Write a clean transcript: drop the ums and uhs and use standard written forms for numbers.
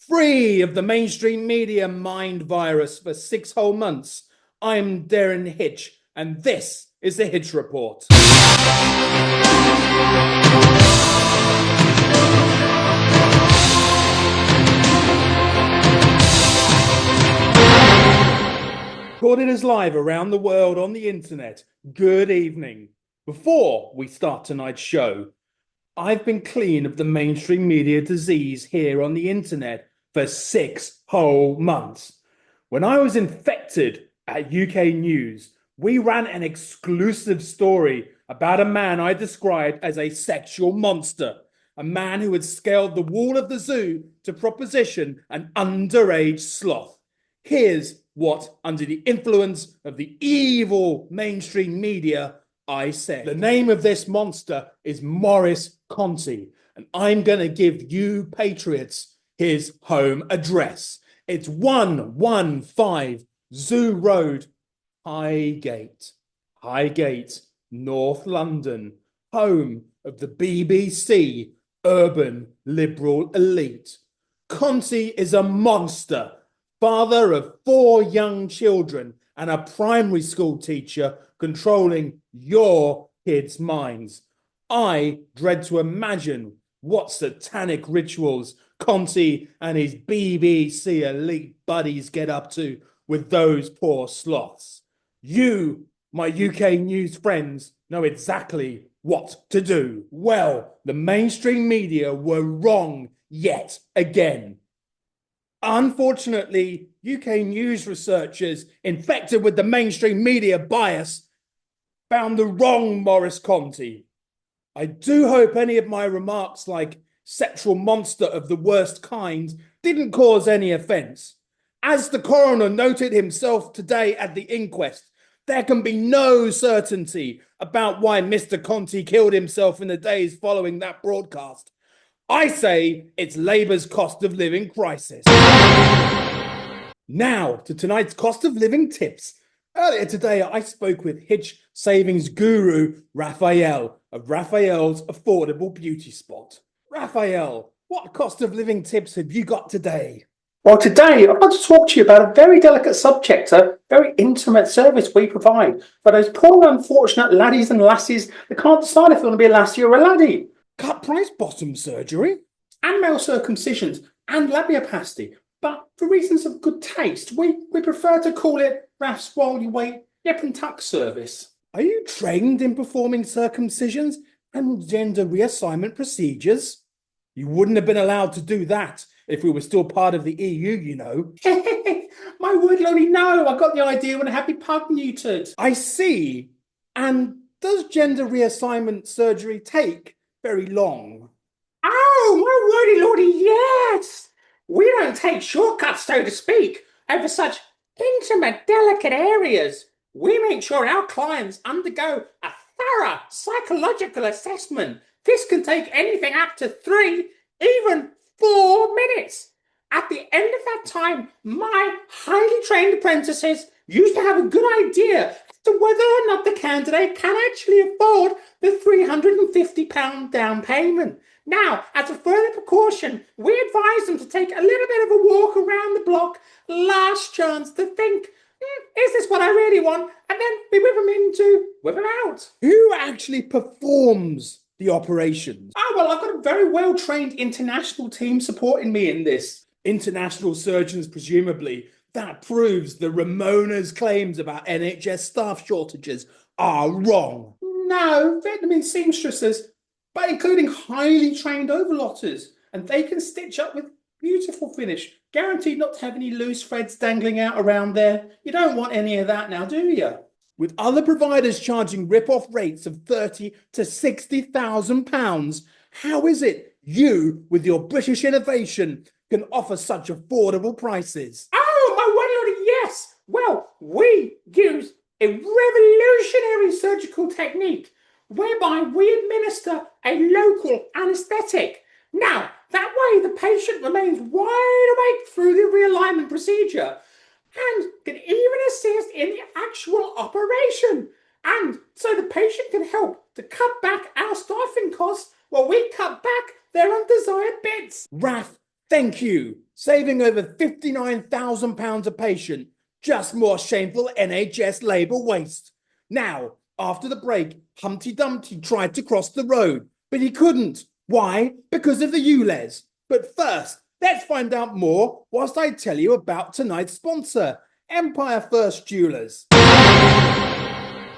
free of the mainstream media mind virus for 6 whole months. I'm Darren Hitch, and this is the Hitch Report. Recorded as live around the world on the internet. Good evening. Before we start tonight's show, I've been clean of the mainstream media disease here on the internet for 6 whole months. When I was infected at UK News, we ran an exclusive story about a man I described as a sexual monster, a man who had scaled the wall of the zoo to proposition an underage sloth. Here's what, under the influence of the evil mainstream media, I said. The name of this monster is Maurice Conti, and I'm going to give you patriots his home address. It's 115 Zoo Road, Highgate, North London, home of the BBC urban liberal elite. Conti is a monster, father of 4 young children and a primary school teacher controlling your kids' minds. I dread to imagine what satanic rituals Conti and his BBC elite buddies get up to with those poor sloths. You, my UK News friends, know exactly what to do. Well, the mainstream media were wrong yet again. Unfortunately, UK News researchers infected with the mainstream media bias found the wrong Maurice Conti. I do hope any of my remarks, like sexual monster of the worst kind, didn't cause any offence. As the coroner noted himself today at the inquest, there can be no certainty about why Mr. Conti killed himself in the days following that broadcast. I say it's Labour's cost of living crisis. Now to tonight's cost of living tips. Earlier today, I spoke with Hitch savings guru Raphael of Raphael's Affordable Beauty Spot. Raphael, what cost of living tips have you got today? Well, today I'd like to talk to you about a very delicate subject, a very intimate service we provide for those poor unfortunate laddies and lassies that can't decide if they want to be a lassie or a laddie. Cut price bottom surgery? And male circumcisions and labiaplasty. But for reasons of good taste, we prefer to call it Raph's While You Wait Yep and Tuck service. Are you trained in performing circumcisions and gender reassignment procedures? You wouldn't have been allowed to do that if we were still part of the EU, you know. My word, Lordy, no. I got the idea when I had my pug neutered. I see. And does gender reassignment surgery take very long? Oh, my wordy Lordy, yes. We don't take shortcuts, so to speak, over such intimate, delicate areas. We make sure our clients undergo a thorough psychological assessment. This can take anything up to 3, even 4 minutes. At the end of that time, my highly trained apprentices used to have a good idea as to whether or not the candidate can actually afford the £350 down payment. Now, as a further precaution, we advise them to take a little bit of a walk around the block, last chance to think, is this what I really want? And then we whip them out. Who actually performs the operations? Oh, well, I've got a very well-trained international team supporting me in this. International surgeons, presumably. That proves the Ramona's claims about NHS staff shortages are wrong. No, Vietnamese seamstresses, but including highly trained overlotters, and they can stitch up with beautiful finish, guaranteed not to have any loose threads dangling out around there. You don't want any of that now, do you? With other providers charging rip-off rates of £30,000 to £60,000, how is it you, with your British innovation, can offer such affordable prices? Oh, my word, Lordy, yes! Well, we use a revolutionary surgical technique whereby we administer a local anaesthetic. Now, that way the patient remains wide awake through the realignment procedure and can even assist in the actual operation. And so the patient can help to cut back our staffing costs while we cut back their undesired bits. Raph, thank you. saving over £59,000 a patient. Just more shameful NHS labour waste. Now, after the break, Humpty Dumpty tried to cross the road, but he couldn't. Why? Because of the ULEZ. But first, let's find out more whilst I tell you about tonight's sponsor, Empire First Jewelers.